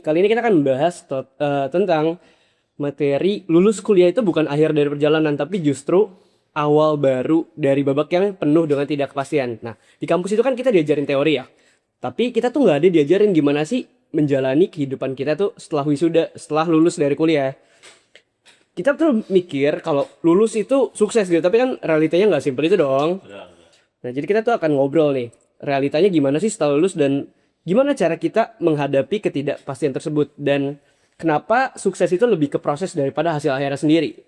Kali ini kita akan membahas tentang materi lulus kuliah itu bukan akhir dari perjalanan, tapi justru awal baru dari babak yang penuh dengan tidak kepastian. Nah, di kampus itu kan kita diajarin teori ya, tapi kita tuh nggak ada diajarin gimana sih menjalani kehidupan kita tuh setelah wisuda, setelah lulus dari kuliah. Kita tuh mikir kalau lulus itu sukses gitu, tapi kan realitanya nggak simpel itu dong. Nah, jadi kita tuh akan ngobrol nih, realitanya gimana sih setelah lulus dan gimana cara kita menghadapi ketidakpastian tersebut dan kenapa sukses itu lebih ke proses daripada hasil akhirnya sendiri.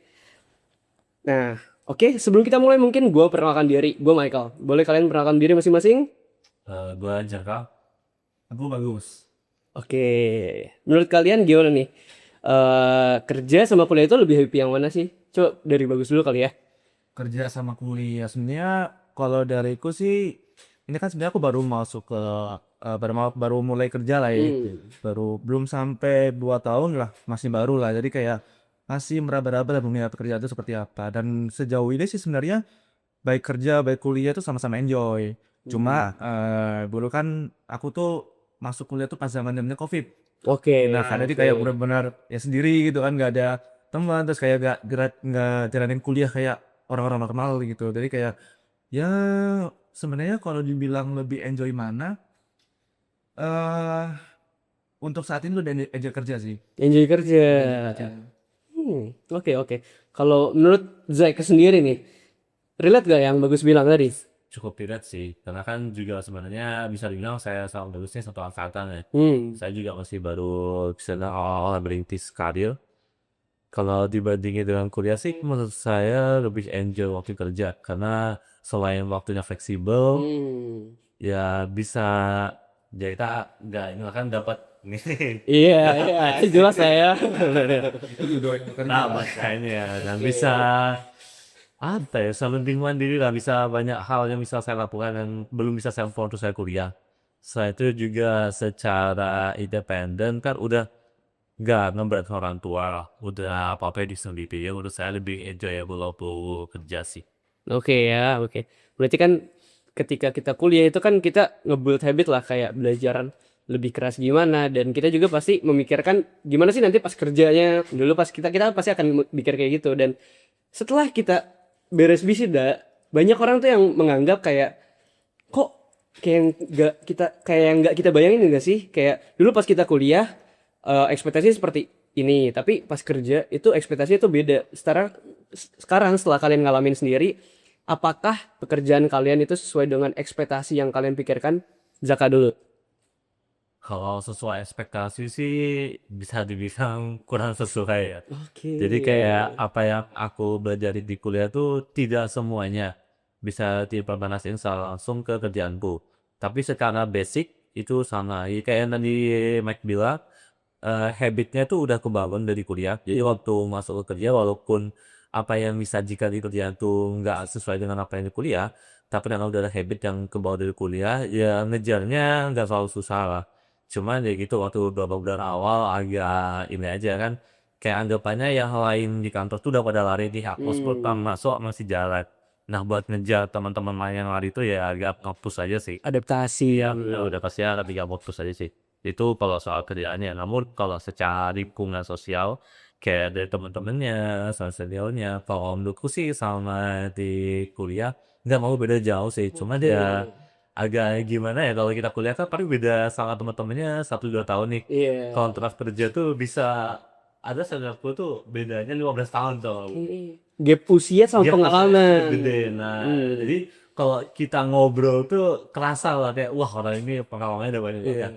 Nah, oke, sebelum kita mulai mungkin gue perkenalkan diri, gue Michael. Boleh kalian perkenalkan diri masing-masing? Gua Jaka. Aku bagus. Oke, menurut kalian gimana nih? Kerja sama kuliah itu lebih happy yang mana sih? Coba dari bagus dulu kali ya. Kerja sama kuliah. Sebenarnya kalau dariku sih, ini kan sebenarnya aku baru masuk ke baru mulai kerja lah ya. Baru belum sampai 2 tahun lah, masih baru lah. Jadi kayak masih meraba-raba lah dunia pekerjaan itu seperti apa. Dan sejauh ini sih sebenarnya baik kerja baik kuliah itu sama-sama enjoy. Cuma dulu kan aku tuh masuk kuliah tuh pas zamannya COVID. Oke, Nah, karena dia kayak benar-benar ya sendiri gitu kan, nggak ada teman, terus kayak nggak jalanin kuliah kayak orang-orang normal gitu. Jadi kayak ya sebenarnya kalau dibilang lebih enjoy mana, eh untuk saat ini udah enjoy kerja sih. enjoy kerja. Kerja. Oke oke. Kalau menurut Zack sendiri nih, relate gak yang bagus bilang tadi? Cukup relate sih, karena kan juga sebenarnya bisa dibilang saya sama bagusnya satu angkatan ya. Saya juga masih baru bisa bilang awal-awal merintis karir. Kalau dibandingin dengan kuliah sih, menurut saya lebih enjoy waktu kerja karena selain waktunya fleksibel, ya bisa ya kita nggak ini kan dapat nih. Iya, iya, jelas saya. Nah, makanya dan bisa apa ya, selebih mandiri lah, bisa banyak hal yang bisa saya lakukan yang belum bisa saya lakukan waktu saya kuliah. Selain itu juga secara independen kan udah nggak ngeberat orang tua lah. Udah apa-apa disendiri ya, menurut saya lebih enjoyable waktu kerja sih. Oke ya, oke. Berarti kan ketika kita kuliah itu kan kita nge-build habit lah kayak belajaran lebih keras gimana dan kita juga pasti memikirkan gimana sih nanti pas kerjanya. Dulu pas kita pasti akan mikir kayak gitu dan setelah kita beres wisuda, banyak orang tuh yang menganggap kayak kok kayak yang nggak kita bayangin enggak sih? Kayak dulu pas kita kuliah ekspektasinya seperti ini, tapi pas kerja itu ekspektasinya tuh beda. Sekarang setelah kalian ngalamin sendiri, apakah pekerjaan kalian itu sesuai dengan ekspektasi yang kalian pikirkan? Zaka dulu. Kalau sesuai ekspektasi sih bisa dibilang kurang sesuai ya. Oke. Jadi kayak apa yang aku belajar di kuliah tuh tidak semuanya bisa diimplementasikan secara langsung ke kerjaanku. Tapi secara basic itu sama. Ya, kayak yang tadi Mike bilang, habitnya tuh udah kebangun dari kuliah. Jadi waktu masuk ke kerja walaupun apa yang disajikan di kerjaan tuh nggak sesuai dengan apa yang di kuliah, tapi karena udah ada habit yang kebawa dari kuliah, ya ngejarnya nggak selalu susah lah. Cuman ya gitu waktu beberapa bulan awal agak ini aja kan, kayak anggapannya yang lain di kantor tuh udah pada lari nih, aku pertama masuk masih jalan. Nah buat ngejar teman-teman lain yang lari itu ya agak ngapus aja sih. Adaptasi ya. Ya udah pasti ya tapi gak ngapus aja sih. Itu kalau soal kerjaannya. Namun kalau secara lingkungan sosial, kayak dari teman-temannya, sama seniornya, kalau menurutku sih sama di kuliah nggak mau beda jauh sih. Cuma dia agak gimana ya kalau kita kuliah kan paling beda sama teman-temannya 1-2 tahun nih. Iya. Kontrak kerja tuh bisa ada seniorku tuh bedanya 15 tahun tuh. Gap usia sama Dia pengalaman. gede. Nah, jadi kalau kita ngobrol tuh kerasa lah kayak wah orang ini pengalamannya udah banyak banget.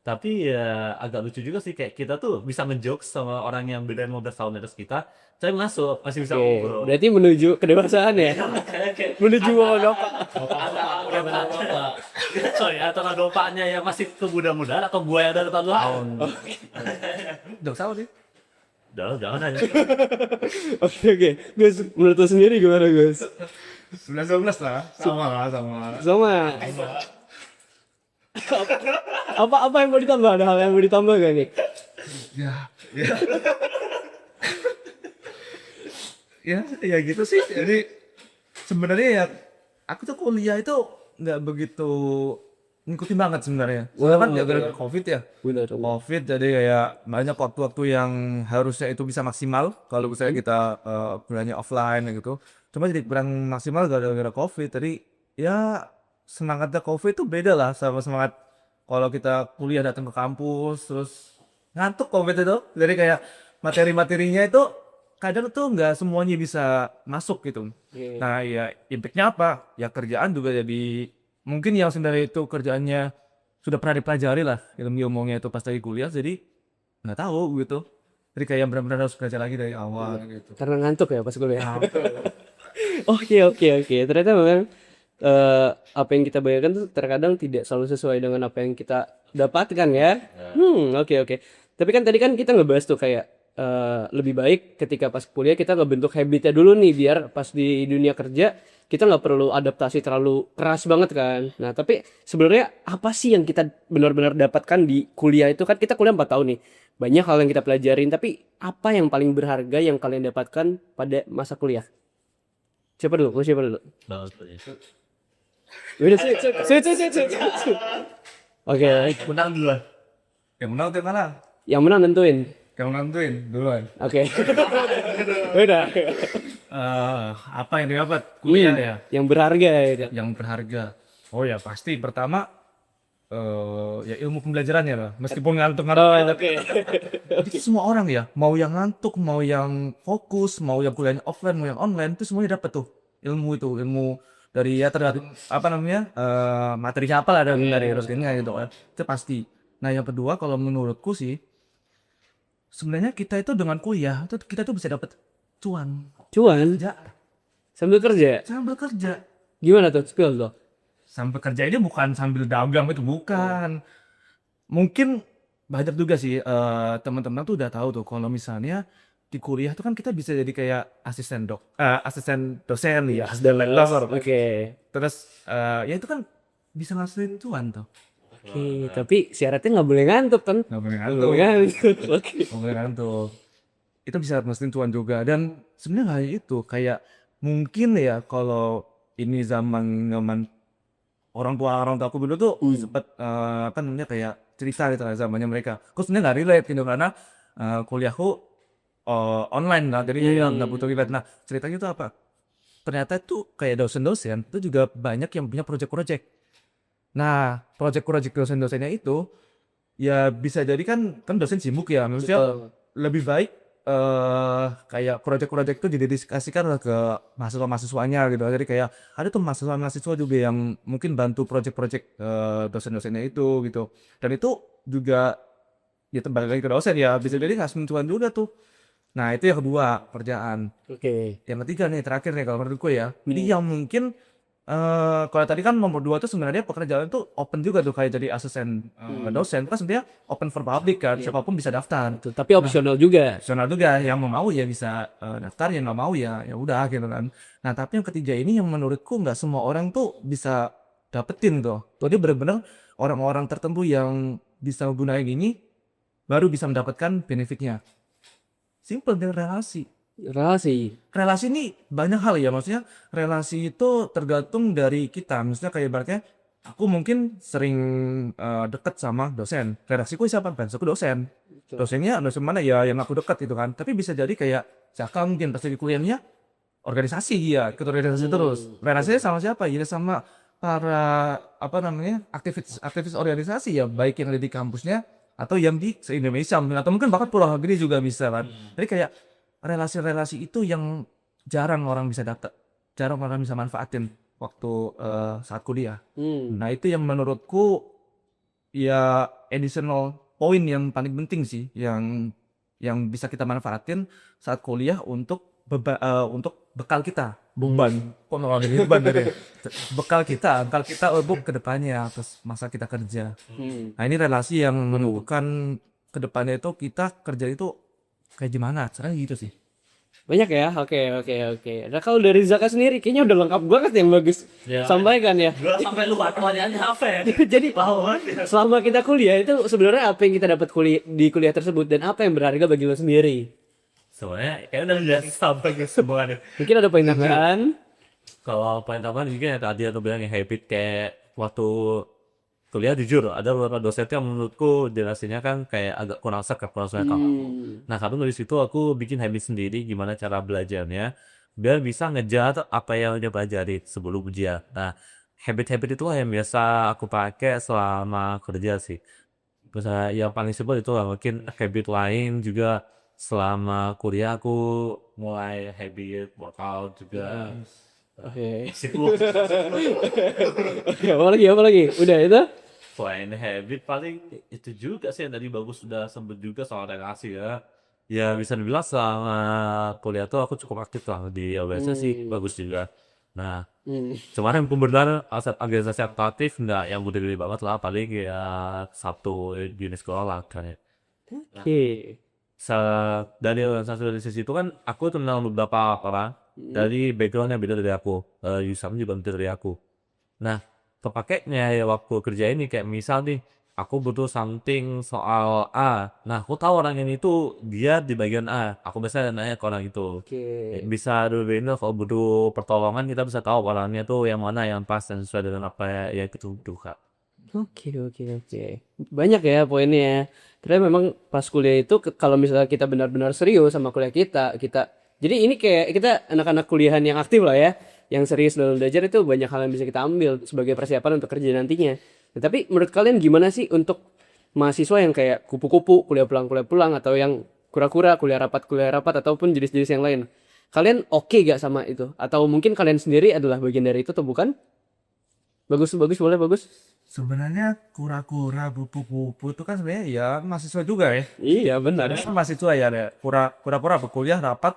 Tapi ya agak lucu juga sih kayak kita tuh bisa ngejokes sama orang yang beda 15 tahun di atas kita. Saya masuk masih bisa Oke, ngobrol. berarti menuju kedewasaan ya. Kayak Menuju bapak-bapak. Sorry, atau bapaknya yang masih kemuda-mudaan atau gue yang ada 4 tahun. Dong sama sih. Jangan aja. Oke oke. Gus, menurut lo sendiri gimana Gus? 11 lah. Sama lah, sama. Sama. Apa yang mau ditambah? Ada hal yang mau ditambah gak nih? Ya, ya. Ya gitu sih. Jadi sebenarnya ya aku tuh kuliah itu nggak begitu ngikutin banget sebenarnya. Soalnya kan ya gara-gara COVID ya. Benar. COVID jadi kayak banyak waktu-waktu yang harusnya itu bisa maksimal kalau misalnya kita kuliahnya offline gitu. Cuma jadi kurang maksimal gara-gara COVID. Jadi ya semangatnya COVID itu beda lah sama semangat kalau kita kuliah datang ke kampus terus ngantuk COVID itu. Jadi kayak materi-materinya itu kadang tuh nggak semuanya bisa masuk gitu. Oke. Nah ya impactnya apa? Ya kerjaan juga jadi mungkin yang sebenarnya itu kerjaannya sudah pernah dipelajari lah ilmu-ilmunya itu pas lagi kuliah jadi nggak tahu gitu. Jadi kayak benar-benar harus belajar lagi dari awal gitu. Karena ngantuk ya pas kuliah. Oke. Ternyata memang apa yang kita bayangkan tuh terkadang tidak selalu sesuai dengan apa yang kita dapatkan ya. Oke. Tapi kan tadi kan kita ngebahas tuh kayak lebih baik ketika pas kuliah kita ngebentuk habitnya dulu nih biar pas di dunia kerja kita nggak perlu adaptasi terlalu keras banget kan. Nah tapi sebenarnya apa sih yang kita benar-benar dapatkan di kuliah itu kan kita kuliah 4 tahun nih. Banyak hal yang kita pelajarin tapi apa yang paling berharga yang kalian dapatkan pada masa kuliah? Siapa dulu? Siapa dulu? Udah sweet. Oke, Menang duluan. Yang menang tuh yang kalah. yang menang nentuin. Yang menang tuh duluan. Oke. Udah. Apa yang didapat kuliah ya? Yang berharga ya. Yang berharga. Oh ya pasti pertama ya ilmu pembelajarannya lah. Meskipun ngantuk-ngantuk. Oke. Jadi semua orang ya, mau yang ngantuk, mau yang fokus, mau yang kuliahnya offline, mau yang online, itu semuanya dapat tuh ilmu dari ya tergantung apa namanya materinya apa lah dari dosennya gitu kan. Itu pasti. Nah yang kedua kalau menurutku sih sebenarnya kita itu dengan kuliah itu kita tuh bisa dapat cuan Cuan sambil kerja. sambil kerja. Gimana tuh? Spill tuh. Sambil kerja ini bukan sambil dagang itu bukan. Mungkin banyak juga sih teman-teman tuh udah tahu tuh kalau misalnya di kuliah tuh kan kita bisa jadi kayak asisten dosen ya, asisten lektor. Oke. Terus ya itu kan bisa ngasihin cuan tuh. Oke, tapi syaratnya nggak boleh ngantuk kan? Nggak boleh Nggak ngantuk. boleh ngantuk. Oke. Nggak boleh ngantuk. Itu bisa ngasihin cuan juga dan sebenarnya nggak hanya itu kayak mungkin ya kalau ini zaman orang tua aku dulu tuh sempet apa namanya kayak cerita gitu lah zamannya mereka. Aku sebenarnya nggak relate gitu karena kuliahku online lah, jadi nggak butuh relate. Nah ceritanya itu apa? Ternyata tuh kayak dosen-dosen itu juga banyak yang punya project-project. Nah project-project dosen-dosennya itu ya bisa jadi kan dosen sibuk ya, maksudnya Betul. lebih baik kayak project-project itu didedikasikan lah ke mahasiswa-mahasiswanya gitu. Jadi kayak ada tuh mahasiswa-mahasiswa juga yang mungkin bantu project-project dosen-dosennya itu gitu. Dan itu juga ya kembali lagi ke dosen ya bisa jadi ngasih cuan juga tuh. Nah itu yang kedua kerjaan. Oke. Yang ketiga nih terakhir nih kalau menurutku ya. Jadi yang mungkin kalau tadi kan nomor 2 tuh sebenarnya pekerjaan tuh open juga tuh kayak jadi asisten dosen kan sebenarnya open for public kan siapapun bisa daftar. Tuh, tapi opsional juga. Opsional juga yang mau ya bisa daftar yang nggak mau ya udah gitu kan. Nah tapi yang ketiga ini yang menurutku nggak semua orang tuh bisa dapetin tuh. Jadi benar-benar orang-orang tertentu yang bisa menggunakan ini baru bisa mendapatkan benefitnya. Simple dengan relasi. Relasi ini banyak hal ya, maksudnya relasi itu tergantung dari kita. Maksudnya kayak ibaratnya aku mungkin sering deket sama dosen. Relasiku siapa? Aku dosen. Dosennya dosen mana ya yang aku dekat gitu kan. Tapi bisa jadi kayak Jaka mungkin pas lagi kuliahnya organisasi ya, ikut organisasi terus. Relasinya sama siapa? Ya sama para apa namanya aktivis organisasi ya, baik yang ada di kampusnya atau yang di se-Indonesia atau mungkin bahkan pulau negeri juga bisa kan. Jadi kayak relasi-relasi itu yang jarang orang bisa dapat, jarang orang bisa manfaatin waktu saat kuliah. Nah itu yang menurutku ya additional point yang paling penting sih, yang bisa kita manfaatin saat kuliah untuk bekal kita, kok malah jadi beban dari bekal kita untuk kedepannya terus masa kita kerja. Nah ini relasi yang menentukan kedepannya itu kita kerja itu kayak gimana caranya gitu sih. Banyak ya. Oke. Nah kalau dari Zaka sendiri kayaknya udah lengkap banget yang bagus sampaikan ya. Gua sampai lupa pertanyaannya apa ya? Jadi selama kita kuliah itu sebenarnya apa yang kita dapat di kuliah tersebut dan apa yang berharga bagi lo sendiri? Sebenarnya kayak udah sampai ke semuanya. Mungkin ada poin tambahan. Kalau poin tambahan juga yang tadi aku bilang yang habit kayak waktu kuliah jujur ada beberapa dosen yang menurutku jelasinnya kan kayak agak kurang serap, kurang masuk akal. Nah, karena dari situ aku bikin habit sendiri gimana cara belajarnya biar bisa ngejar apa yang udah pelajari sebelum ujian. Nah, habit-habit itulah yang biasa aku pakai selama kerja sih. Misalnya yang paling simpel itu lah, mungkin habit lain juga selama kuliah aku mulai habit workout juga. Oke. Sibuk. Oke, apa lagi? Udah itu? Selain habit paling itu juga sih yang tadi bagus sudah sempet juga soal relasi ya. Ya bisa dibilang selama kuliah tuh aku cukup aktif lah di LBS sih Hmm. bagus juga. Nah, Hmm. kemarin benar aset organisasi aktif nggak yang gede-gede banget lah paling ya Sabtu di sekolah lah kayak. Nah, Oke. dari organisasi itu kan aku kenal beberapa orang Hmm. dari background yang beda dari aku. Yusam juga beda dari aku. Nah, kepakainya ya waktu kerja ini kayak misal nih, aku butuh something soal A. Nah, aku tahu orang ini tuh dia di bagian A. Aku biasanya nanya ke orang itu. Oke. Bisa dulu ini kalau butuh pertolongan kita bisa tahu orangnya tuh yang mana yang pas dan sesuai dengan apa ya itu tuh Kak. Oke. Banyak ya poinnya ya. Ternyata memang pas kuliah itu kalau misalnya kita benar-benar serius sama kuliah kita jadi ini kayak kita anak-anak kuliahan yang aktif lah ya, yang serius dalam belajar itu banyak hal yang bisa kita ambil sebagai persiapan untuk kerja nantinya. Nah, tapi menurut kalian gimana sih untuk mahasiswa yang kayak kupu-kupu kuliah pulang atau yang kura-kura kuliah rapat ataupun jenis-jenis yang lain? Kalian oke gak sama itu? Atau mungkin kalian sendiri adalah bagian dari itu atau bukan? Bagus, boleh bagus. Sebenarnya kura-kura, kupu-kupu itu kan sebenarnya ya mahasiswa juga ya. Iya benar. Kan mahasiswa ya ada kura-kura kuliah rapat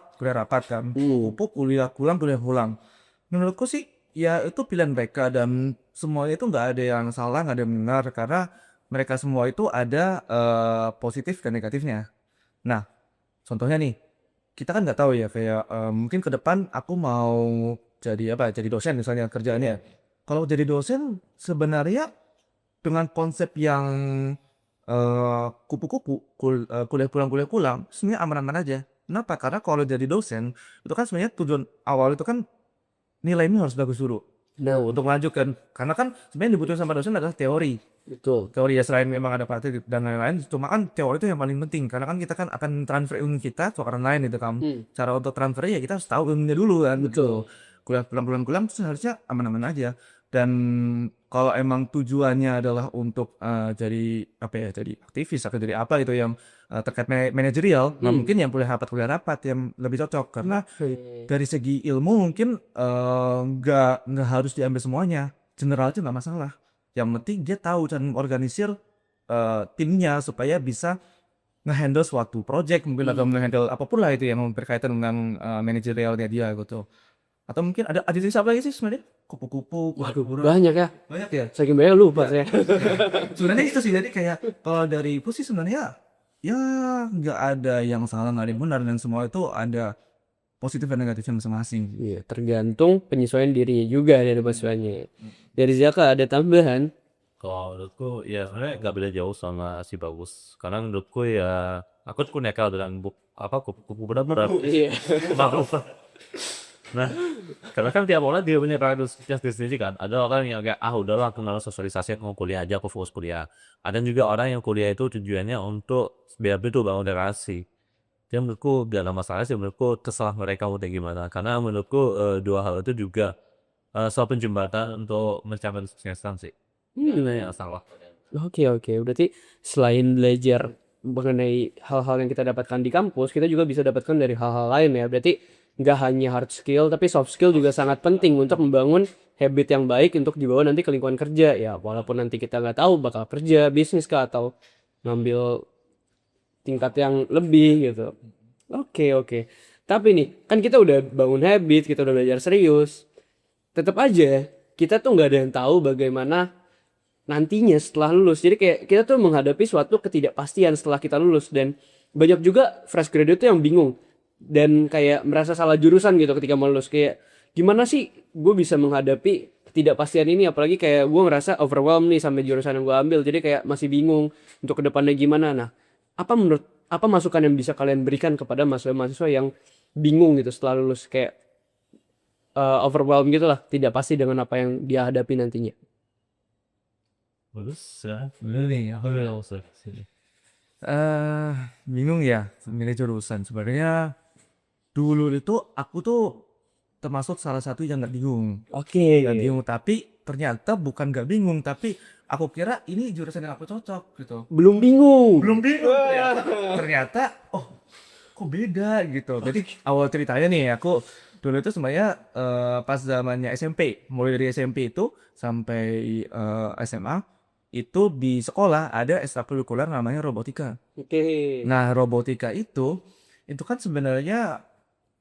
kan. Kupu kuliah pulang. Menurutku sih ya itu pilihan mereka dan semuanya itu nggak ada yang salah, nggak ada yang benar karena mereka semua itu ada positif dan negatifnya. Nah, contohnya nih, kita kan nggak tahu ya kayak mungkin ke depan aku mau jadi apa? Jadi dosen misalnya kerjaannya. Kalau jadi dosen sebenarnya dengan konsep yang kupu-kupu kuliah pulang sebenarnya aman-aman aja. Kenapa? Karena kalau jadi dosen itu kan sebenarnya tujuan awal itu kan nilainya harus bagus dulu. Nah, Untuk lanjutkan karena kan sebenarnya dibutuhin sama dosen adalah teori. betul. Teori ya selain memang ada praktik dan lain-lain, cuma kan teori itu yang paling penting karena kan kita kan akan transfer ilmu kita ke orang lain itu kan. Cara untuk transfer ya kita harus tahu ilmunya dulu kan. Betul. Kuliah pulang itu seharusnya aman-aman aja. Dan kalau emang tujuannya adalah untuk jadi apa ya, jadi aktivis atau jadi apa itu yang terkait manajerial, nah mungkin yang kuliah rapat yang lebih cocok karena dari segi ilmu mungkin nggak harus diambil semuanya, general aja nggak masalah. Yang penting dia tahu cara mengorganisir timnya supaya bisa ngehandle suatu project mungkin atau ngehandle apapun lah itu yang berkaitan dengan manajerialnya dia gitu. Atau mungkin ada jenis apa lagi sih sebenarnya? Kupu-kupu, Waduh, kura-kura. banyak ya. Banyak ya. Saking banyak lupa saya. Sebenarnya itu sih jadi kayak kalau dari aku sih sebenarnya ya nggak ada yang salah nggak ada yang benar dan semua itu ada positif dan negatifnya masing-masing. Iya, tergantung penyesuaian dirinya juga dari mahasiswanya. Dari Zaka ada tambahan. Kalau menurutku ya sebenarnya nggak beda jauh sama si bagus. Karena menurutku ya aku tuh nekal dengan kupu-kupu berat-berat. Iya. Nah, karena kan tiap orang dia punya karakteristiknya sendiri kan. Ada orang yang kayak udahlah aku nggak sosialisasi aku mau kuliah aja aku fokus kuliah. Ada juga orang yang kuliah itu tujuannya untuk biar itu bangun relasi. Jadi menurutku gak ada masalah sih menurutku terserah mereka mau kayak gimana. Karena menurutku dua hal itu juga suatu jembatan untuk mencapai kesuksesan sih. Gak salah. Oke. Berarti selain belajar mengenai hal-hal yang kita dapatkan di kampus, kita juga bisa dapatkan dari hal-hal lain ya. Berarti nggak hanya hard skill, tapi soft skill juga sangat penting untuk membangun habit yang baik untuk dibawa nanti ke lingkungan kerja. Ya, walaupun nanti kita nggak tahu bakal kerja, bisnis kah, atau ngambil tingkat yang lebih gitu. Oke. Tapi nih, kan kita udah bangun habit, kita udah belajar serius. Tetap aja, kita tuh nggak ada yang tahu bagaimana nantinya setelah lulus. Jadi kayak kita tuh menghadapi suatu ketidakpastian setelah kita lulus. Dan banyak juga fresh graduate tuh yang bingung. Dan kayak merasa salah jurusan gitu ketika mau lulus. Kayak gimana sih gue bisa menghadapi ketidakpastian ini. Apalagi kayak gue ngerasa overwhelmed nih sampai jurusan yang gue ambil. Jadi kayak masih bingung untuk kedepannya gimana. Nah, apa masukan yang bisa kalian berikan kepada mahasiswa-mahasiswa yang bingung gitu setelah lulus. Kayak overwhelmed gitu lah. Tidak pasti dengan apa yang dia hadapi nantinya. Bener nih, bingung ya milih jurusan. Sebenarnya dulu itu aku tuh termasuk salah satu yang nggak bingung. Oke. Nggak bingung, tapi ternyata bukan nggak bingung, tapi aku kira ini jurusan yang aku cocok gitu. Belum bingung. Belum bingung ternyata oh kok beda gitu. Jadi awal ceritanya nih aku dulu itu sebenarnya pas zamannya SMP, mulai dari SMP itu sampai SMA itu di sekolah ada ekstrakurikuler namanya robotika. Oke. Nah, robotika itu kan sebenarnya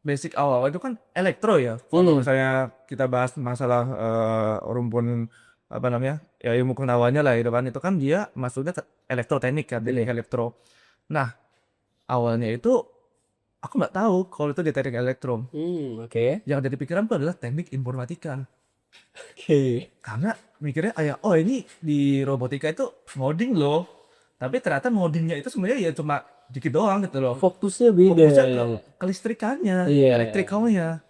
basic awal itu kan elektro ya. Kalau misalnya kita bahas masalah rumpun apa namanya ya ilmu pengetahuannya lah itu kan dia masuknya ke elektroteknik kan, jadi elektro. Nah, awalnya itu aku nggak tahu kalau itu di teknik elektro. Oke. Yang ada di pikiranku adalah teknik informatika. Oke. Karena mikirnya kayak oh ini di robotika itu ngoding loh. Tapi ternyata ngodingnya itu sebenarnya ya cuma dikit doang gitu loh. Fokusnya beda. Fokusnya ke kelistrikannya, Iya. elektrikalnya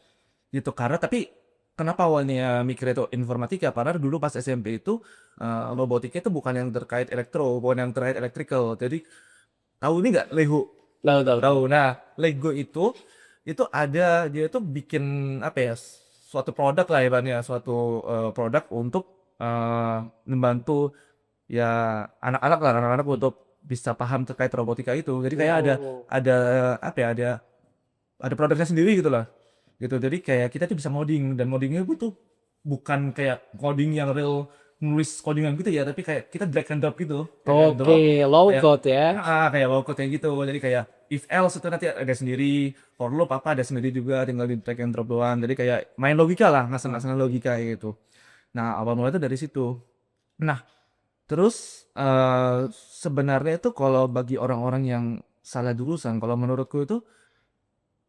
gitu. Karena tapi kenapa awalnya mikirnya itu informatika? Karena dulu pas SMP itu robotika itu bukan yang terkait elektro, bukan yang terkait electrical. Jadi tahu ini nggak Lego? Tahu. Tahu. Nah, Lego itu ada dia itu bikin apa ya? Suatu produk lah ibaratnya, suatu produk untuk membantu ya anak-anak untuk bisa paham terkait robotika itu. Jadi kayak ada apa ya? Ada produknya sendiri gitu lah. Gitu. Jadi kayak kita tuh bisa ngoding dan ngodingnya itu bukan kayak coding yang real nulis codingan gitu ya, tapi kayak kita drag and drop gitu. Drag and drop. Oke, low Kayak- code ya. kayak low code yang gitu. Jadi kayak if else itu nanti ada sendiri, for loop apa ada sendiri juga, tinggal di drag and drop doang. Jadi kayak main logika lah, ngasal-ngasal logika gitu. Nah, awal mulai itu dari situ. Nah, terus sebenarnya itu kalau bagi orang-orang yang salah jurusan, kalau menurutku itu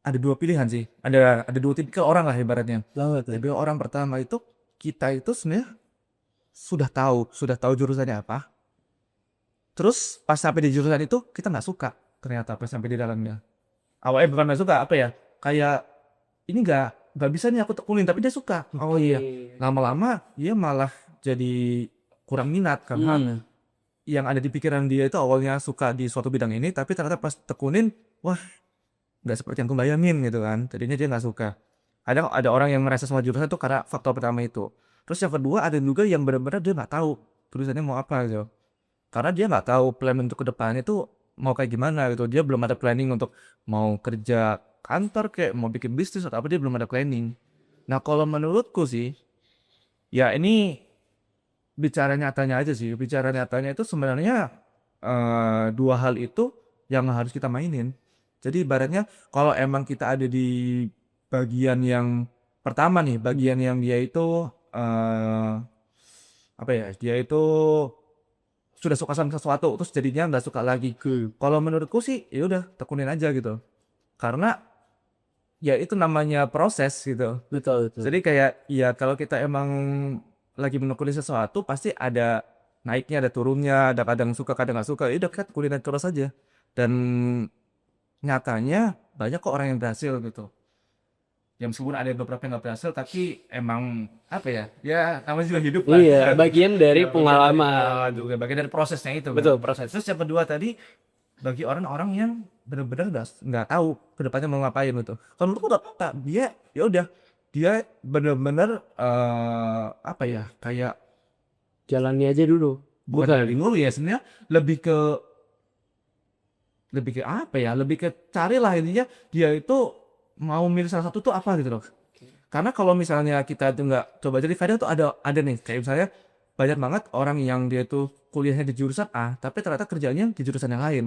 ada dua pilihan sih. Ada dua tipikal orang lah ibaratnya. Tapi orang pertama itu kita itu sebenarnya sudah tahu jurusannya apa. Terus pas sampai di jurusan itu kita nggak suka ternyata pas sampai di dalamnya. Awalnya bukan nggak suka apa ya? Kayak ini nggak bisa nih aku tekunin tapi dia suka. Oh iya. Lama-lama dia malah jadi kurang minat karena yang ada di pikiran dia itu awalnya suka di suatu bidang ini tapi ternyata pas tekunin wah nggak seperti yang aku bayangin gitu kan. Tadinya dia nggak suka. Ada orang yang merasa sama jurusan itu karena faktor pertama itu. Terus yang kedua ada juga yang benar-benar dia nggak tahu tulisannya mau apa gitu. Karena dia nggak tahu plan untuk kedepannya itu mau kayak gimana gitu. Dia belum ada planning untuk mau kerja kantor kayak mau bikin bisnis atau apa dia belum ada planning. Nah kalau menurutku sih ya ini bicara nyatanya aja sih. Bicara nyatanya itu sebenarnya dua hal itu yang harus kita mainin. Jadi ibaratnya kalau emang kita ada di bagian yang pertama nih, bagian yang dia itu apa ya? Dia itu sudah suka sama sesuatu terus jadinya nggak suka lagi. Kalau menurutku sih ya udah tekunin aja gitu. Karena ya itu namanya proses gitu. Betul. Jadi kayak ya kalau kita emang lagi menekuni sesuatu pasti ada naiknya, ada turunnya, ada kadang suka kadang nggak suka. Ya udah kita tekunin terus aja. Dan nyatanya banyak kok orang yang berhasil gitu. Ya meskipun ada beberapa yang nggak berhasil tapi emang apa ya? Ya namanya juga hidup lah. Iya, bagian dari Ya, pengalaman. juga bagian dari prosesnya itu. Betul, kan. proses. Terus yang kedua tadi bagi orang-orang yang benar-benar nggak tahu kedepannya mau ngapain gitu. Kalau menurutku nggak apa-apa. Dia ya udah dia benar-benar apa ya kayak Jalani aja dulu. bukan bingung ya sebenarnya lebih ke apa ya? Lebih ke carilah intinya dia itu mau milih salah satu tuh apa gitu loh. Karena kalau misalnya kita tuh nggak coba jadi faedah tuh ada nih kayak misalnya banyak banget orang yang dia tuh kuliahnya di jurusan A tapi ternyata kerjanya di jurusan yang lain.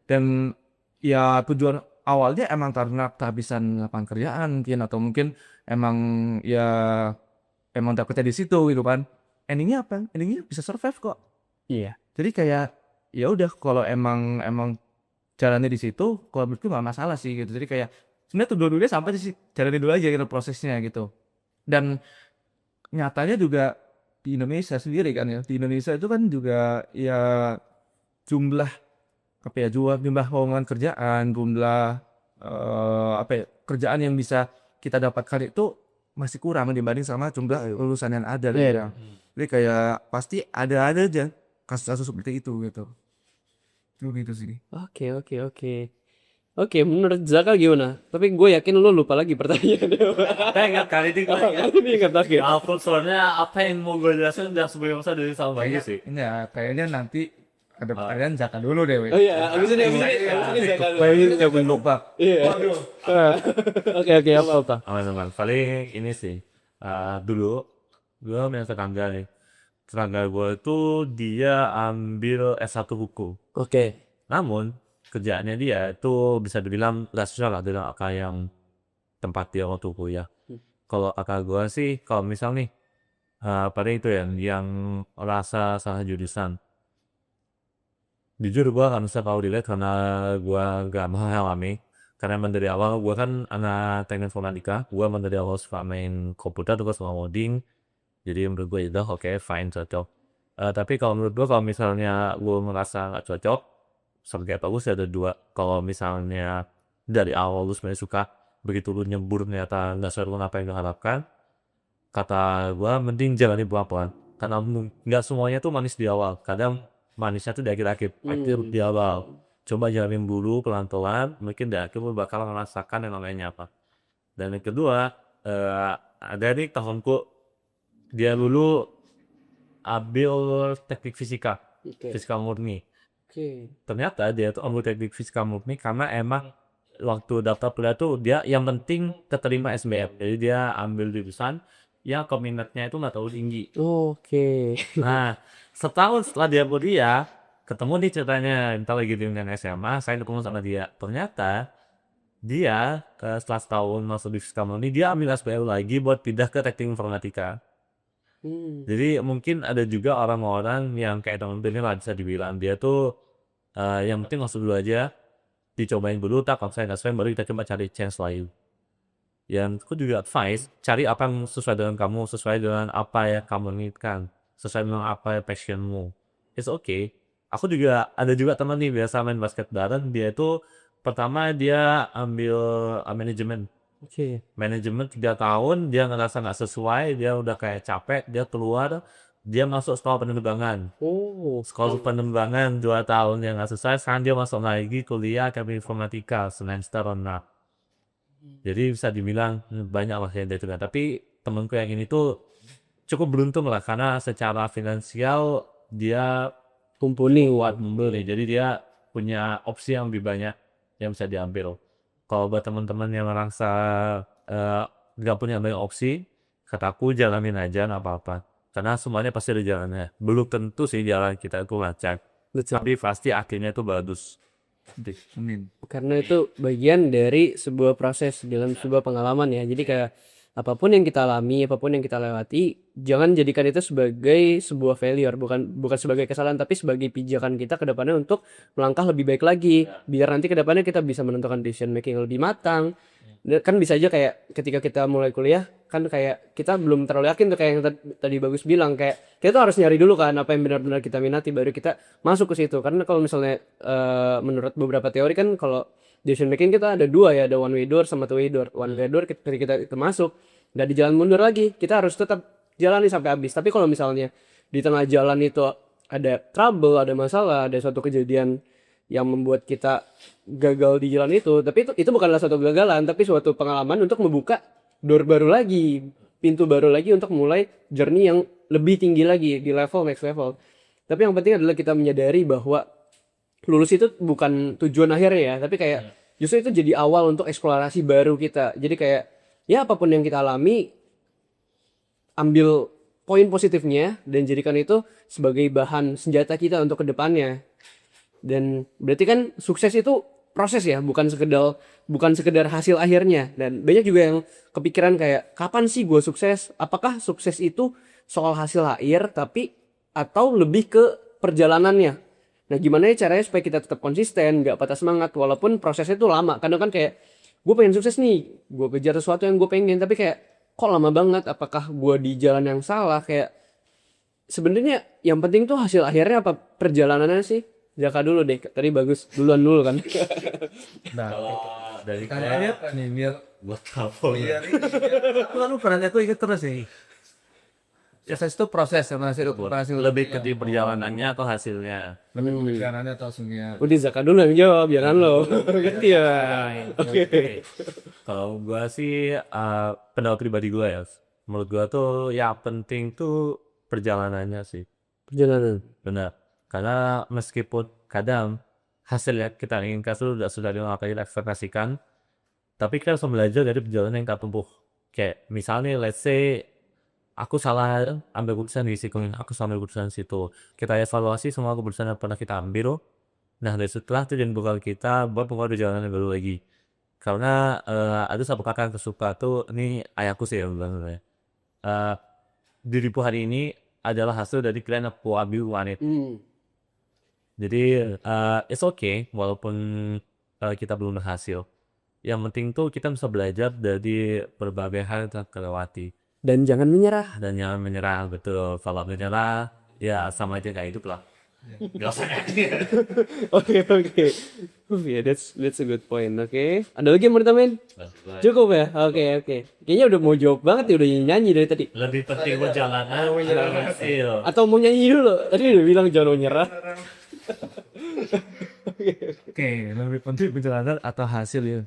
Dan ya tujuan awalnya emang karena kehabisan lapangan kerjaan mungkin atau mungkin emang ya emang dapetnya di situ gitu kan. Endingnya apa? Endingnya bisa survive kok. Iya. Jadi kayak ya udah kalau emang jalannya di situ, kalau menurutku nggak masalah sih gitu. Jadi kayak sebenarnya tuh dua-duanya sampai sih jalanin dulu aja gitu prosesnya gitu. Dan nyatanya juga di Indonesia sendiri kan ya. Di Indonesia itu kan juga ya jumlah apa ya jumlah lowongan kerjaan, jumlah apa ya kerjaan yang bisa kita dapatkan itu masih kurang dibanding sama jumlah lulusan yang ada gitu ya. Jadi kayak pasti ada aja kasus-kasus seperti itu gitu. Itu gitu sih. Oke, oke, oke. Oke, menurut Zaka gimana? Tapi gue yakin lu lupa lagi pertanyaannya. Saya ingat kali itu gue ingat. Kali ini ingat lagi. Ya ampun, soalnya apa yang mau gue jelasin udah sebelum saya dari sama Bayu sih. Ini ya kayaknya nanti ada pertanyaan Zaka dulu deh. Oh iya, abis ini Zaka dulu. Bayu yang lupa. Iya. Oke, oke, apa? Teman-teman, paling ini sih. Dulu gue punya tetangga nih. Tetangga gue itu dia ambil S1 hukum. Oke. Namun kerjaannya dia itu bisa dibilang gak susah lah dengan kakak yang tempat dia waktu kuliah. Kalau kakak gue sih, kalau misal nih, pada itu ya, yang rasa salah jurusan. Jujur gue kan bisa kalau dilihat karena gue gak mengalami. Karena emang dari awal gue kan anak teknik informatika, gue emang dari awal suka main komputer, terus suka coding. Jadi menurut gue udah oke, fine, cocok. Tapi kalau menurut gue kalau misalnya gue merasa gak cocok, sebagai bagus ada dua. Kalau misalnya dari awal lu sebenarnya suka, begitu lu nyembur ternyata nggak sesuai dengan apa yang lu harapkan, kata gua mending jalani pelan-pelan. Karena nggak semuanya tuh manis di awal. Kadang manisnya tuh di akhir-akhir, pahitnya di awal. Coba jalanin dulu pelan-pelan, mungkin di akhir lu bakal merasakan yang namanya apa. Dan yang kedua, ada nih temanku, dia dulu ambil teknik fisika, Oke. fisika murni. Oke. Ternyata dia tuh ambil teknik fisika murni karena emang waktu daftar kuliah tuh dia yang penting keterima SBM. Jadi dia ambil jurusan yang peminatnya itu nggak terlalu tinggi. Oke. Nah, setahun setelah dia kuliah, ketemu nih ceritanya, entar lagi dengan SMA, saya ketemu sama dia. Ternyata dia setelah setahun masuk di fisika murni, dia ambil SBM lagi buat pindah ke teknik informatika. Jadi mungkin ada juga orang-orang yang kayak temen-temen ini lah bisa dibilang dia tuh yang penting masuk dulu aja, dicobain dulu, tak kalau saya nggak sesuai baru kita coba cari chance lain. Yang aku juga advice, cari apa yang sesuai dengan kamu, sesuai dengan apa yang kamu inginkan, sesuai dengan apa yang passionmu. It's okay. Aku juga ada juga teman nih biasa main basket bareng, dia itu pertama dia ambil manajemen. Oke. Manajemen 3 tahun, dia ngerasa nggak sesuai, dia udah kayak capek, dia keluar, dia masuk sekolah penerbangan. Oh. Sekolah penerbangan 2 tahun yang nggak selesai, sekarang dia masuk lagi kuliah akademi informatika semester rendah. Jadi bisa dibilang banyak lah yang dari itu. Tapi temenku yang ini tuh cukup beruntung lah, karena secara finansial dia Mumpuni. kuat membeli. Jadi dia punya opsi yang lebih banyak yang bisa diambil. Kalau buat teman-teman yang merasa nggak punya banyak opsi, kataku jalanin aja nggak apa-apa. Karena semuanya pasti ada jalannya. Belum tentu sih jalan kita itu lancar, Betul. tapi pasti akhirnya itu bagus. Amin. Karena itu bagian dari sebuah proses dalam sebuah pengalaman ya. Jadi kayak apapun yang kita alami, apapun yang kita lewati, jangan jadikan itu sebagai sebuah failure, bukan sebagai kesalahan, tapi sebagai pijakan kita ke depannya untuk melangkah lebih baik lagi. Biar nanti ke depannya kita bisa menentukan decision making yang lebih matang. Kan bisa aja kayak ketika kita mulai kuliah, kan kayak kita belum terlalu yakin tuh kayak yang tadi Bagus bilang, kayak kita tuh harus nyari dulu kan apa yang benar-benar kita minati baru kita masuk ke situ. Karena kalau misalnya menurut beberapa teori kan kalau decision making kita ada dua ya, ada one way door sama two way door. One way door ketika kita masuk, nggak di jalan mundur lagi, kita harus tetap jalani sampai habis. Tapi kalau misalnya di tengah jalan itu ada trouble, ada masalah, ada suatu kejadian yang membuat kita gagal di jalan itu, tapi itu bukanlah suatu kegagalan, tapi suatu pengalaman untuk membuka door baru lagi, pintu baru lagi untuk mulai journey yang lebih tinggi lagi di level next level. Tapi yang penting adalah kita menyadari bahwa lulus itu bukan tujuan akhirnya ya, tapi kayak justru itu jadi awal untuk eksplorasi baru kita. Jadi kayak ya apapun yang kita alami, ambil poin positifnya dan jadikan itu sebagai bahan senjata kita untuk kedepannya. Dan berarti kan sukses itu proses ya, bukan sekedar hasil akhirnya. Dan banyak juga yang kepikiran kayak kapan sih gue sukses? Apakah sukses itu soal hasil akhir tapi atau lebih ke perjalanannya? Nah gimana ya caranya supaya kita tetap konsisten, gak patah semangat walaupun prosesnya itu lama. Kadang kan kayak gue pengen sukses nih, gue kejar sesuatu yang gue pengen, tapi kayak kok lama banget, apakah gue di jalan yang salah? Kayak sebenarnya yang penting tuh hasil akhirnya apa perjalanannya sih? Jaka dulu deh, tadi Bagus duluan dulu kan. Nah, Dari kayaknya kan nih biar buat apa ya? aku kan pernah aku inget terus sih. Sukses itu proses sama hasil Lebih ke di perjalanannya atau hasilnya. lebih perjalanannya atau hasilnya. Udah Zaka dulu yang jawab, biaran lo. Gitu ya. Oke. Kalau gua sih pendapat pribadi gua ya. Menurut gua tuh ya penting tuh perjalanannya sih. Perjalanan. Benar. Karena meskipun kadang hasil yang kita inginkan sudah ekspektasikan, tapi kita harus belajar dari perjalanan yang kita tempuh. Kayak misalnya let's say aku salah ambil keputusan di situ, aku salah ambil keputusan di situ. Kita evaluasi semua keputusan yang pernah kita ambil. Nah, dari setelah itu dan bekal kita buat pengeluar jalan yang baru lagi. Karena ada satu kata yang kesuka tuh, ini ayahku sih ya sebenarnya. Diriku hari ini adalah hasil dari kalian aku ambil wanit. Jadi it's okay walaupun kita belum berhasil. Yang penting tuh kita bisa belajar dari berbagai hal yang telah kita lewati. Dan jangan menyerah. Dan jangan menyerah, betul. Kalau menyerah, ya sama aja kayak hidup lah. Gak usah. Oke. Yeah, that's a good point. Oke. Ada lagi yang mau ditambahin? Cukup ya? Oke. Kayaknya udah mau jawab banget ya, udah nyanyi dari tadi. Lebih penting perjalanan daripada hasil. Atau mau nyanyi dulu? Tadi udah bilang jangan mau nyerah. Oke, lebih penting perjalanan atau hasil ya.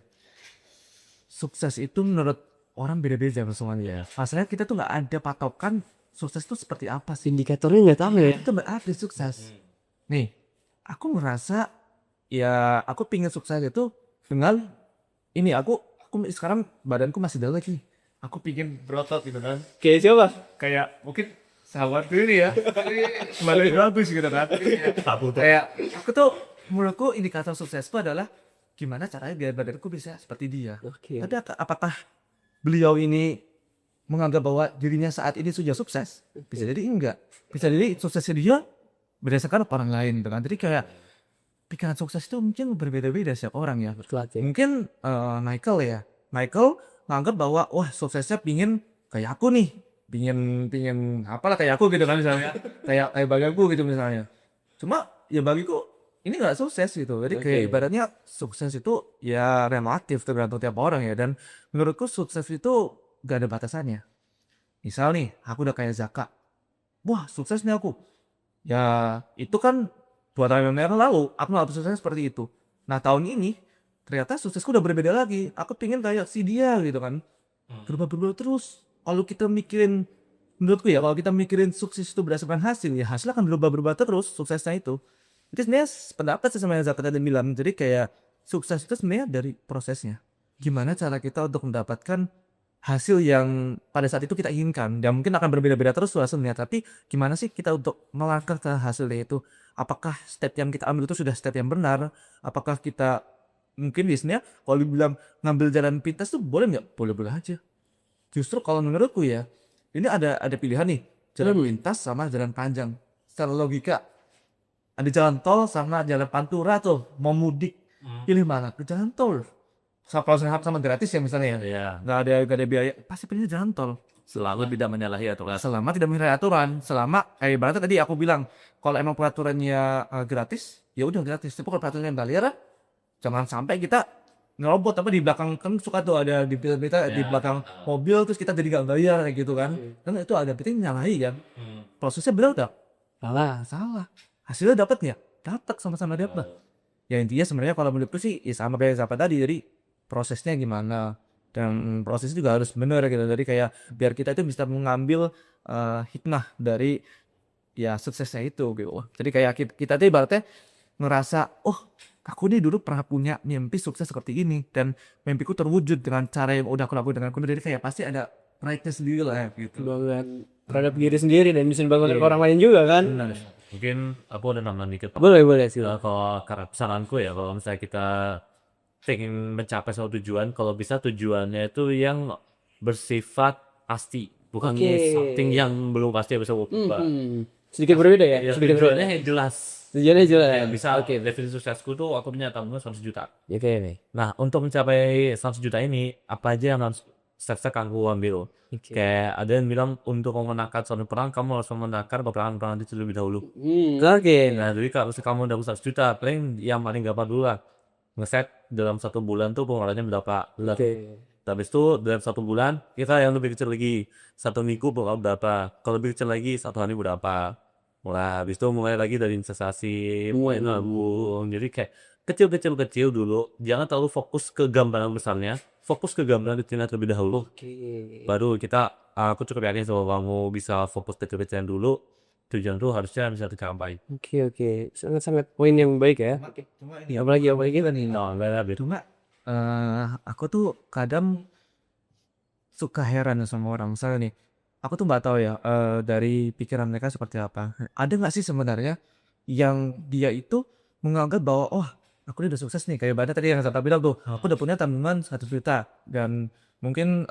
Sukses itu menurut orang beda-beda semuanya. Masalahnya kita tuh nggak ada patokan sukses itu seperti apa sih. Indikatornya nggak tahu ya. Itu berarti sukses. Nih, aku merasa ya aku pingin sukses itu dengan ini aku sekarang badanku masih dalam lagi. Aku pingin berotot gitu kan. Kayak siapa? Kayak mungkin sahabat ini ya. Badan bagus gitu kan. Kayak aku tuh menurutku indikator suksesku adalah gimana caranya biar badanku bisa seperti dia. Oke. Tapi apakah beliau ini menganggap bahwa dirinya saat ini sudah sukses? Bisa jadi enggak. Bisa jadi suksesnya dia berdasarkan orang lain dengan. Jadi kayak pikiran sukses itu mungkin berbeda-beda setiap orang ya. Mungkin Michael ya. Michael menganggap bahwa wah suksesnya pingin kayak aku nih. Pingin apalah kayak aku gitu kan misalnya. kayak bagianku gitu misalnya. Cuma ya bagiku ini nggak sukses gitu. Jadi kayak ibaratnya sukses itu ya relatif tergantung tiap orang ya. Dan menurutku sukses itu gak ada batasannya. Misal nih, aku udah kayak Zaka. Wah, sukses nih aku. Ya, itu kan 2 tahun yang lalu, aku gak sukses seperti itu. Nah, tahun ini, ternyata suksesku udah berbeda lagi. Aku pingin kayak si dia gitu kan. Berubah-berubah terus. Kalau kita mikirin, menurutku ya, kalau kita mikirin sukses itu berdasarkan hasil, ya hasil akan berubah-berubah terus suksesnya itu. Jadi sebenarnya pendapat sih sama yang Zaka tadi bilang. Jadi kayak sukses itu sebenarnya dari prosesnya. Gimana cara kita untuk mendapatkan hasil yang pada saat itu kita inginkan. Dan mungkin akan berbeda-beda terus hasilnya. Tapi gimana sih kita untuk melangkah ke hasilnya itu? Apakah step yang kita ambil itu sudah step yang benar? Apakah kita mungkin biasanya kalau dibilang ngambil jalan pintas tuh boleh nggak? Boleh-boleh aja. Justru kalau menurutku ya, ini ada pilihan nih. Jalan pintas sama jalan panjang. Secara logika. Ada jalan tol sama jalan pantura tuh. Mau mudik. Pilih mana? Ke jalan tol. Kalau sama gratis ya misalnya ya. Iya. Nggak ada biaya. Pasti pilih jalan tol. Selalu tidak menyalahi aturan. Selama tidak menyalahi aturan. Selama, ibaratnya tadi aku bilang. Kalau emang peraturannya gratis, ya udah gratis. Tapi kalau peraturannya bayar, jangan sampai kita ngerobot. Tapi di belakang, kan suka tuh ada di berita di belakang mobil, terus kita jadi nggak bayar kayak gitu kan. Kan itu ada berarti menyalahi kan. Prosesnya benar nggak? Salah. Hasilnya dapat nggak? Dapat, sama-sama dapat. Ya intinya sebenarnya kalau menurutku sih ya sama kayak siapa tadi. Jadi prosesnya gimana, dan prosesnya juga harus benar gitu. Jadi kayak biar kita itu bisa mengambil hikmah dari ya suksesnya itu gitu. Jadi kayak kita tuh ibaratnya ngerasa aku nih dulu pernah punya mimpi sukses seperti ini dan mimpiku terwujud dengan cara yang udah aku lakuin dengan aku. Jadi kayak pasti ada pride-nya sendiri lah gitu. Banget terhadap diri sendiri dan bisa dibangun ke orang lain juga kan. Mungkin aku ada nambahan dikit. Boleh sih. Kalau saranku ya, kalau misalnya kita ingin mencapai suatu tujuan, kalau bisa tujuannya itu yang bersifat pasti, bukan something yang belum pasti bisa berubah. Sedikit berbeda ya? Sedikit berbeda. Tujuannya jelas. Tujuannya jelas. Ya, bisa definisi suksesku tuh aku punya tabungan 100 juta. Oke. Nah, untuk mencapai 100 juta ini, apa aja yang harus step-step kamu ambil? Kayak ada yang bilang untuk memenangkan suatu perang, kamu harus memenangkan peperangan itu terlebih dahulu. Oke. Nah, jadi kalau kamu udah 100 juta, paling yang paling gampang dulu lah. Ngeset dalam 1 bulan tuh pengeluarannya berapa. Oke. Habis itu dalam 1 bulan kita yang lebih kecil lagi, 1 minggu berapa, kalau lebih kecil lagi 1 hari berapa. Mulai habis itu mulai lagi dari investasi, mulai nabung. Jadi kayak kecil-kecil dulu, jangan terlalu fokus ke gambaran besarnya, fokus ke gambaran kecilnya terlebih dahulu. Oke. Baru aku cukup yakin kalau kamu bisa fokus kecil-kecilan dulu, tujuan tuh harusnya bisa tercapai. Oke, oke. Sangat-sangat poin yang baik ya. Cuma ini Apalagi kita nih. Nah, enggak lebih. cuma aku tuh kadang suka heran sama orang. Misalnya nih, aku tuh nggak tahu ya dari pikiran mereka seperti apa. Ada nggak sih sebenarnya yang dia itu menganggap bahwa oh aku ini udah sukses nih kayak Bada tadi yang saya bilang tuh aku udah punya tabungan 1 juta dan mungkin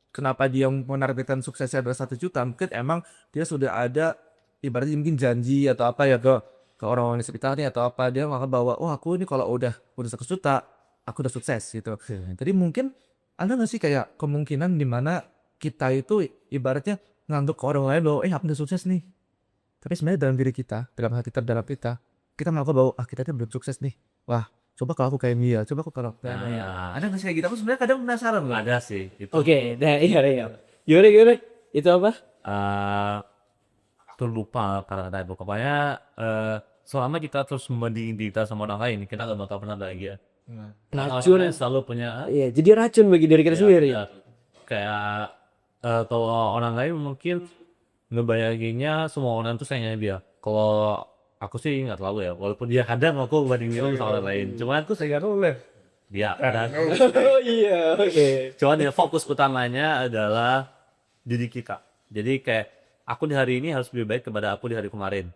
kenapa dia menargetkan suksesnya adalah 1 juta mungkin emang dia sudah ada ibaratnya mungkin janji atau apa ya ke orang-orang di sekitarnya atau apa dia menganggap bahwa oh aku ini kalau udah 1 juta aku udah sukses gitu. Jadi mungkin ada nggak sih kayak kemungkinan di mana kita itu ibaratnya ngangguk ke orang lain bahwa aku udah sukses nih. Tapi sebenarnya dalam diri kita, dalam hati terdalam kita menganggap bahwa kita tuh belum sukses nih. Wah, coba kalau aku kayak Mia, coba aku kalau kayak Mia. Ada nggak sih kayak gitu? Aku sebenarnya kadang penasaran loh. Ada sih itu. Oke, nah iya iya. Gimana? Itu apa? Tuh lupa kata-kata itu. Pokoknya selama kita terus membandingin diri kita sama orang lain, kita nggak bakal pernah bahagia. Racun. Orang lain selalu punya Iya, jadi racun bagi diri kita sendiri. ya, kayak kalau orang lain mungkin ngebayanginnya semua orang tuh sayangnya dia. Kalau aku sih nggak terlalu ya, walaupun dia kadang aku bandingin sama orang lain. Cuman Aku saya oleh. dia kadang. Oh iya, oke. Cuman ya fokus utamanya adalah diri kita. Jadi kayak aku di hari ini harus lebih baik kepada aku di hari kemarin.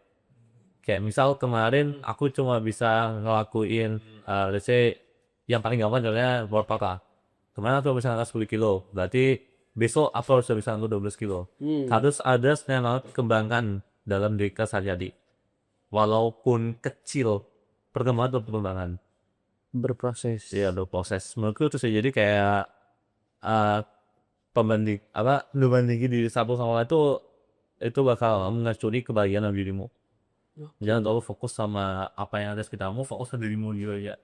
Kayak misal kemarin aku cuma bisa ngelakuin let's say yang paling gampang adalah workout lah. Kemarin aku bisa ngangkat 10 kilo. Berarti besok aku harus bisa ngangkat 12 kilo. Harus ada sebenarnya kembangan dalam diri kita sehari-hari. Walaupun kecil, perkembangan atau perkembangan. Berproses. Iya, ada proses. Menurutku itu sih jadi kayak ngebandingin diri satu sama lain itu bakal mengacuni kebahagiaan dalam dirimu. Jangan terlalu fokus sama apa yang ada di sekitarmu, fokus ke dirimu juga ya.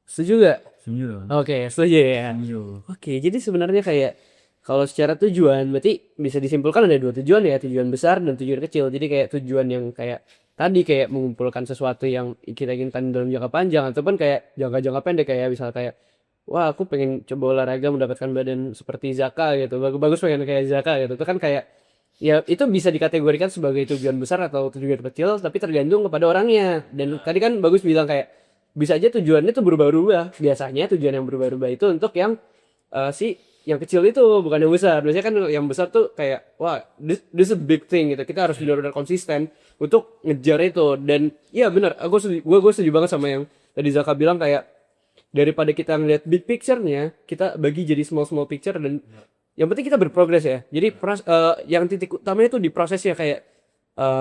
Setuju gak? Setuju. Oke, setuju ya. Oke, jadi sebenarnya kayak kalau secara tujuan berarti bisa disimpulkan ada 2 tujuan ya, tujuan besar dan tujuan kecil. Jadi kayak tujuan yang kayak tadi kayak mengumpulkan sesuatu yang kita inginkan dalam jangka panjang ataupun kayak jangka pendek kayak misal kayak wah aku pengen coba olahraga mendapatkan badan seperti Zaka gitu. Bagus pengen kayak Zaka gitu. Itu kan kayak ya itu bisa dikategorikan sebagai tujuan besar atau tujuan kecil tapi tergantung kepada orangnya. Dan tadi kan Bagus bilang kayak bisa aja tujuannya tuh berubah-ubah. Biasanya tujuan yang berubah-ubah itu untuk yang yang kecil itu bukan yang besar. Biasanya kan yang besar tuh kayak wah this a big thing gitu. Kita harus benar-benar konsisten untuk ngejar itu. Dan iya benar, gue setuju banget sama yang tadi Zaka bilang kayak daripada kita ngeliat big picture-nya, kita bagi jadi small picture dan yang penting kita berprogres ya. Jadi yang titik utamanya tuh di prosesnya kayak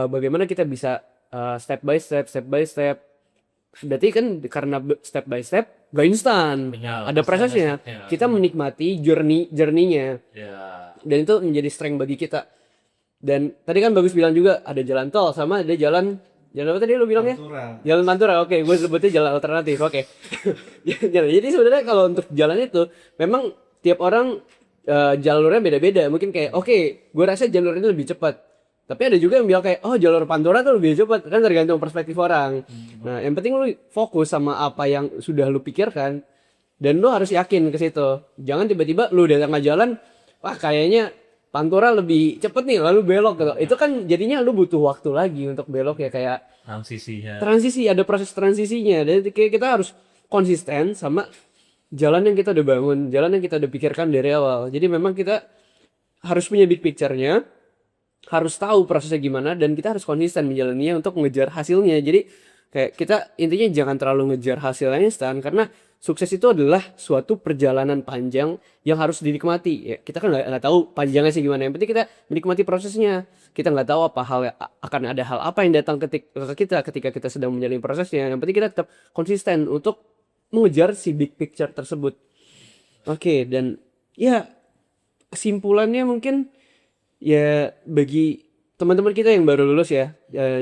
bagaimana kita bisa step by step. Berarti kan karena step by step gak instan, Ya, ada prosesnya. prosesnya. Kita menikmati journey-nya Ya. dan itu menjadi strength bagi kita. Dan tadi kan Bagus bilang juga ada jalan tol sama ada jalan apa tadi lu bilangnya? Jalan Pantura. Oke, gue sebutnya jalan alternatif. Oke. Jadi sebenarnya kalau untuk jalan itu memang tiap orang jalurnya beda-beda. Mungkin kayak oke, gue rasa jalur ini lebih cepat. Tapi ada juga yang bilang kayak oh jalur Pantura tuh lebih cepat. Kan tergantung perspektif orang. Nah, yang penting lu fokus sama apa yang sudah lu pikirkan dan lu harus yakin ke situ. Jangan tiba-tiba lu di tengah jalan, wah kayaknya Pantura lebih cepet nih lalu belok gitu. Itu kan jadinya lu butuh waktu lagi untuk belok ya kayak transisi, ada proses transisinya. Dan kayak kita harus konsisten sama jalan yang kita udah bangun, jalan yang kita udah pikirkan dari awal. Jadi memang kita harus punya big picture-nya, harus tahu prosesnya gimana dan kita harus konsisten menjalaninya untuk mengejar hasilnya. Jadi kayak kita intinya jangan terlalu ngejar hasilnya instan karena sukses itu adalah suatu perjalanan panjang yang harus dinikmati. Ya, kita kan nggak tahu panjangnya sih gimana. Yang penting kita menikmati prosesnya. Kita nggak tahu akan ada hal apa yang datang ke kita ketika kita sedang menjalani prosesnya. Yang penting kita tetap konsisten untuk mengejar si big picture tersebut. Oke, dan ya kesimpulannya mungkin ya bagi teman-teman kita yang baru lulus ya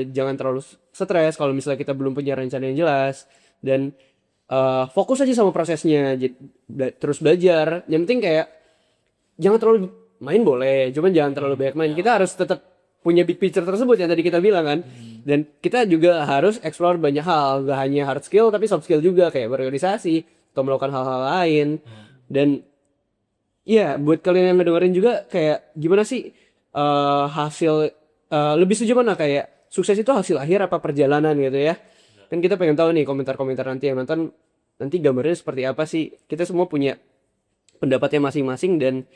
jangan terlalu stres kalau misalnya kita belum punya rencana yang jelas dan fokus aja sama prosesnya, terus belajar. Yang penting kayak jangan terlalu main boleh, cuman jangan terlalu banyak main. Kita harus tetap punya big picture tersebut yang tadi kita bilang kan. Dan kita juga harus explore banyak hal, gak hanya hard skill tapi soft skill juga kayak berorganisasi atau melakukan hal-hal lain. Dan ya buat kalian yang ngedengerin juga kayak gimana sih hasil lebih setuju mana kayak sukses itu hasil akhir apa perjalanan gitu ya. Kan kita pengen tahu nih komentar-komentar nanti yang nonton nanti gambarnya seperti apa sih. Kita semua punya pendapatnya masing-masing dan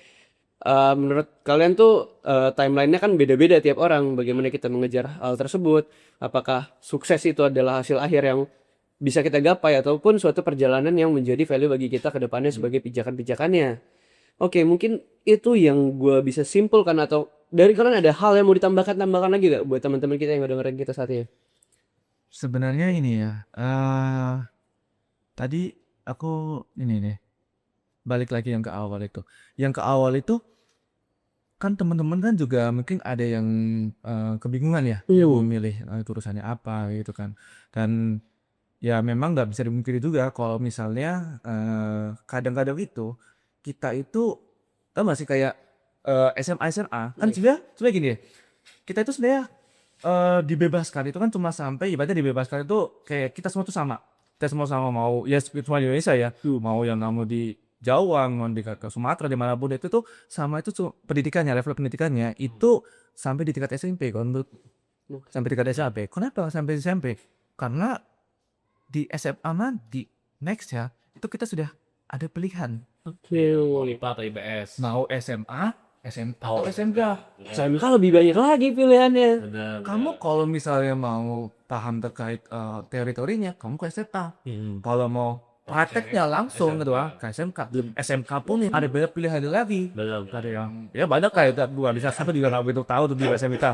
menurut kalian tuh timelinenya kan beda-beda tiap orang. Bagaimana kita mengejar hal tersebut? Apakah sukses itu adalah hasil akhir yang bisa kita gapai ataupun suatu perjalanan yang menjadi value bagi kita ke depannya sebagai pijakan-pijakannya. Oke, mungkin itu yang gue bisa simpulkan atau dari kalian ada hal yang mau ditambahkan lagi gak buat teman-teman kita yang ngedengerin kita saat ini? Sebenarnya ini ya, tadi aku ini nih, balik lagi yang ke awal itu. Yang ke awal itu kan teman-teman kan juga mungkin ada yang kebingungan ya, mau milih jurusannya apa gitu kan. Dan ya memang nggak bisa dimungkiri juga kalau misalnya kadang-kadang itu kita itu tau gak sih kayak SMA SMA kan sebenarnya gini ya, kita itu sebenarnya dibebaskan itu kan cuma sampai ibaratnya dibebaskan itu kayak kita semua tuh sama, kita semua sama mau ya semua di Indonesia ya, mau yang kamu di Jawa mau di ke Sumatera dimanapun itu tuh sama, itu tuh pendidikannya, level pendidikannya itu sampai di tingkat SMP kan, sampai tingkat SMP. Kenapa sampai SMP? Karena di SMA nanti next ya itu kita sudah ada pilihan IPA atau IPS. mau SMA, SMK atau SMK. SMK lebih banyak lagi pilihannya. Benar. Kamu kalau misalnya mau paham terkait teritorinya, kamu ke SMK. Kalau mau prakteknya langsung gitu ke SMK. SMK pun ada banyak pilihan lagi. Benar. Ada yang ya banyak kayak gua bisa satu juga nggak begitu tahu tuh di SMK.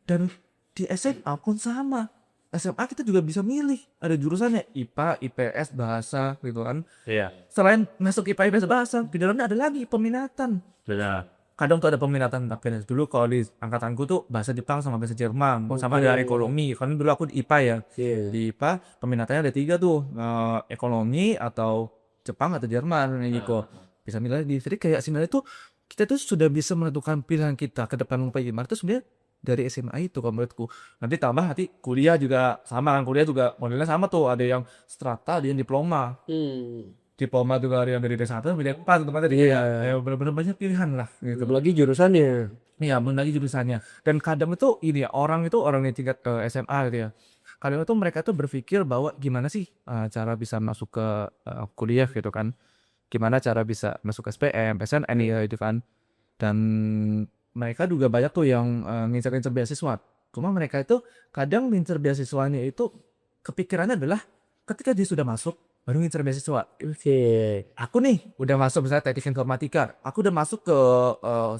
Dan di SMA pun sama. SMA kita juga bisa milih, ada jurusannya IPA, IPS, bahasa gitu kan. Iya. Selain masuk IPA, IPS, bahasa, di dalamnya ada lagi peminatan. Benar. Kadang tuh ada peminatan, tapi dulu kalau di angkatanku tuh bahasa Jepang sama bahasa Jerman, sama ada ekonomi. Karena dulu aku di IPA ya. Di IPA peminatannya ada 3 tuh, ekonomi atau Jepang atau Jerman gitu. Bisa milih di jadi kayak sebenarnya tuh kita tuh sudah bisa menentukan pilihan kita ke depan mau pergi gimana tuh sebenarnya dari SMA itu kalau menurutku. Nanti tambah nanti kuliah juga sama kan, kuliah juga modelnya sama tuh, ada yang strata, ada yang diploma. Diploma juga ada yang dari D1, dari D4 teman-teman tadi. Ya benar-benar banyak pilihan lah gitu. Lagi jurusannya. Iya, belum lagi jurusannya. Dan kadang itu ini ya, orang di tingkat SMA gitu ya. Kadang itu mereka tuh berpikir bahwa gimana sih cara bisa masuk ke kuliah gitu kan. Gimana cara bisa masuk ke SPM, SNM ya gitu kan. Dan mereka juga banyak tuh yang ngincer-ngincer beasiswa. Cuma mereka itu kadang ngincer beasiswanya itu kepikirannya adalah ketika dia sudah masuk baru ngincer beasiswa. Aku nih udah masuk misalnya teknik informatika, aku udah masuk ke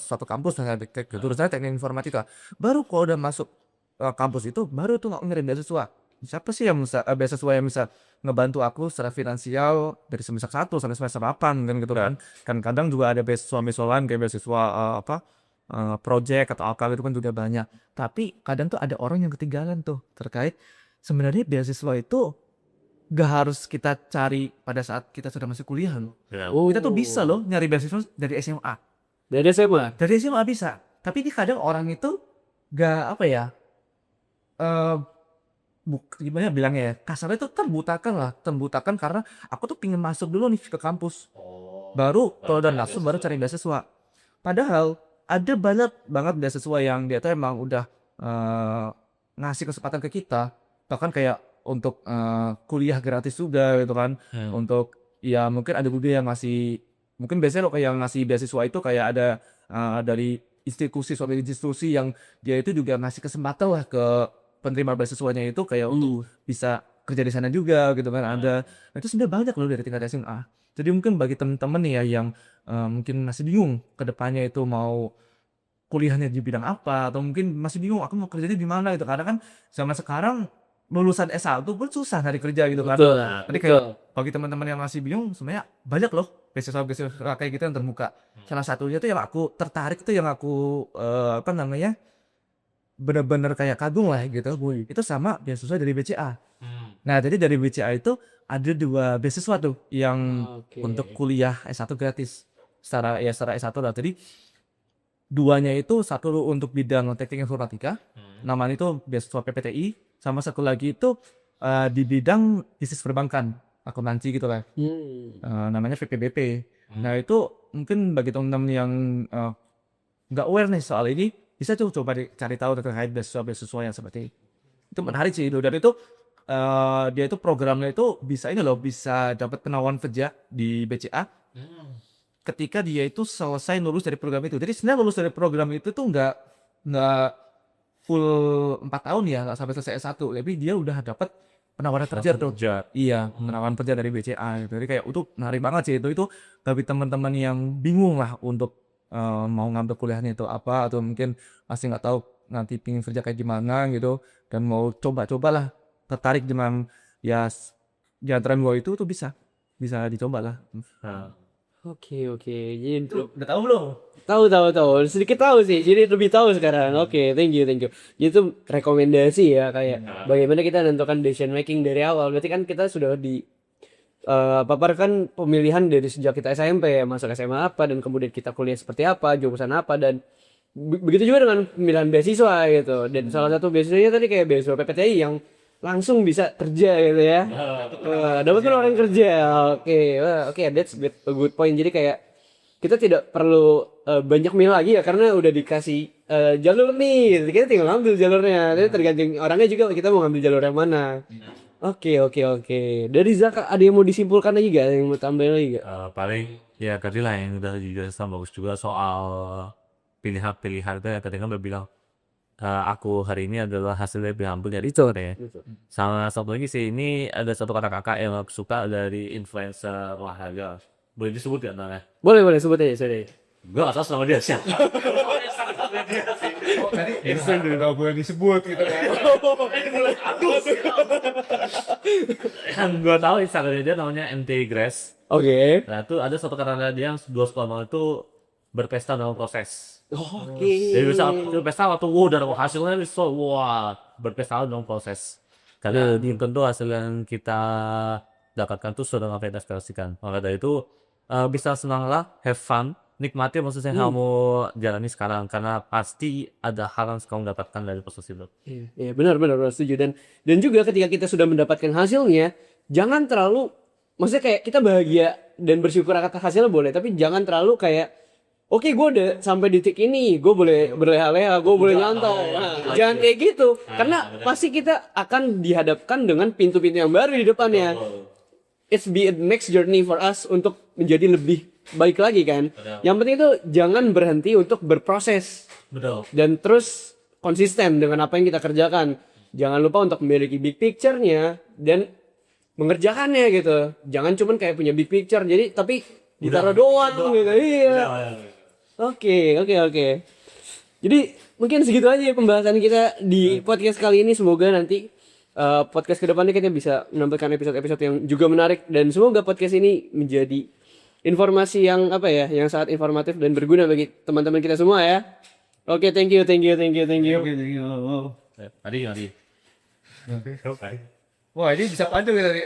suatu kampus misalnya jurusan teknik informatika. Baru kalau udah masuk kampus itu baru tuh ngirim beasiswa. Siapa sih yang bisa beasiswa yang bisa ngebantu aku secara finansial dari semester 1 sampai semester 8 kan gitu kan. Kan kadang juga ada beasiswa lain kayak beasiswa project atau apa itu kan juga banyak. Tapi kadang tuh ada orang yang ketinggalan tuh terkait sebenarnya beasiswa itu gak harus kita cari pada saat kita sudah masuk kuliah loh. Kita tuh bisa loh nyari beasiswa dari SMA. Dari SMA. Dari SMA bisa. Tapi ini kadang orang itu gak apa ya, gimana bilangnya ya, kasarnya itu terbutakan karena aku tuh pingin masuk dulu nih ke kampus. Baru kalau udah langsung baru cari beasiswa. Padahal ada banyak banget beasiswa yang dia tuh emang udah ngasih kesempatan ke kita, bahkan kayak untuk kuliah gratis juga gitu kan. Untuk ya mungkin ada juga yang ngasih, mungkin biasanya lo kayak ngasih beasiswa itu kayak ada dari suatu institusi yang dia itu juga ngasih kesempatan lah ke penerima beasiswanya itu kayak untuk bisa kerja di sana juga gitu kan. Ada itu sebenarnya banyak loh dari tingkat SMA. Jadi mungkin bagi temen-temen nih ya yang mungkin masih bingung ke depannya itu mau kuliahnya di bidang apa, atau mungkin masih bingung aku mau kerjanya di mana gitu. Karena kan zaman sekarang lulusan S1 pun susah cari kerja gitu kan. Betul. Jadi kayak bagi teman-teman yang masih bingung sebenarnya banyak loh beasiswa kayak gitu yang terbuka. Salah satunya tuh yang aku tertarik tuh yang aku benar-benar kayak kagum lah gitu. Itu sama beasiswa dari BCA. Nah, jadi dari BCA itu ada 2 beasiswa tuh yang Oke. untuk kuliah S1 gratis. Secara S1 lah. Jadi duanya itu satu untuk bidang teknik informatika, namanya itu beasiswa PPTI, sama satu lagi itu di bidang bisnis perbankan, akuntansi gitu lah. Namanya VPBP. Nah, itu mungkin bagi teman-teman yang nggak aware nih soal ini, bisa tuh coba cari tahu terkait beasiswa-beasiswa yang seperti itu menarik sih itu. Dan itu dia itu programnya itu bisa ini loh, bisa dapat penawaran kerja di BCA ketika dia itu selesai lulus dari program itu. Jadi sebenarnya lulus dari program itu tuh nggak full 4 tahun ya, nggak sampai selesai S1, tapi dia udah dapat penawaran kerja tuh. Iya, penawaran kerja dari BCA. Jadi kayak itu menarik banget sih itu bagi teman-teman yang bingung lah untuk mau ngambil kuliahnya itu apa, atau mungkin masih nggak tahu nanti pingin kerja kayak gimana gitu, dan mau coba-cobalah, tertarik dengan ya jalan gua itu tuh bisa dicoba lah. Oke. Jadi Udah tahu belum? tahu sedikit tahu sih, jadi lebih tahu sekarang. Oke, thank you. Jadi itu rekomendasi ya, kayak bagaimana kita menentukan decision making dari awal. Berarti kan kita sudah paparkan pemilihan dari sejak kita SMP, masuk SMA apa, dan kemudian kita kuliah seperti apa, jurusan apa, dan begitu juga dengan pemilihan beasiswa gitu. Dan salah satu beasiswanya tadi kayak beasiswa PPTI yang langsung bisa kerja gitu ya. Dapat penawaran kerja. Oke, that's a good point. Jadi kayak kita tidak perlu banyak milih lagi ya, karena udah dikasih jalur nih. Kita tinggal ambil jalurnya. Jadi tergantung orangnya juga, kita mau ngambil jalur yang mana. Oke. Dari Zaka ada yang mau disimpulkan lagi gak? Yang mau tambahin lagi gak? Paling ya tadi lah yang udah dijelaskan bagus juga soal pilihan-pilihan itu ya. Tadi kan udah bilang aku hari ini adalah hasil dari pilihan dari itu ya. Sama satu lagi sih, ini ada satu kata kakak yang aku suka dari influencer olahraga. Boleh disebut gak namanya? Boleh sebut aja. Gue gak tahu sama dia siapa. Tadi Instagram udah boleh disebut gitu kan. Yang gue tahu Instagram dia namanya MT Grass. Oke. Nah itu ada satu kata dia yang 2 sekolah itu berpesta dalam proses. Oke. Jadi bisa berpesta waktu dan hasilnya bisa berpesta dalam proses. Karena tentu hasil yang kita dapatkan itu sudah menginvestasikan. Maka dari itu bisa senanglah, have fun, nikmati maksudnya kamu jalani sekarang, karena pasti ada hal yang kamu dapatkan dari proses itu. Iya, benar setuju. Dan juga ketika kita sudah mendapatkan hasilnya, jangan terlalu, maksudnya kayak kita bahagia dan bersyukur atas hasilnya boleh, tapi jangan terlalu kayak oke, gue udah sampai di titik ini, gue boleh berleha-leha, gue boleh nyantol. Jangan kayak gitu, karena pasti kita akan dihadapkan dengan pintu-pintu yang baru di depannya. It's be a next journey for us untuk menjadi lebih baik lagi kan. Yang penting itu jangan berhenti untuk berproses. Betul. Dan terus konsisten dengan apa yang kita kerjakan. Jangan lupa untuk memiliki big picture-nya dan mengerjakannya gitu. Jangan cuman kayak punya big picture tapi ditaruh doang gitu. Iya. Oke. Jadi mungkin segitu aja ya pembahasan kita di podcast kali ini. Semoga nanti podcast kedepannya kita bisa menampilkan episode-episode yang juga menarik, dan semoga podcast ini menjadi informasi yang yang sangat informatif dan berguna bagi teman-teman kita semua ya. Oke, thank you. Tadi. Wah, ini bisa panjang ya tadi.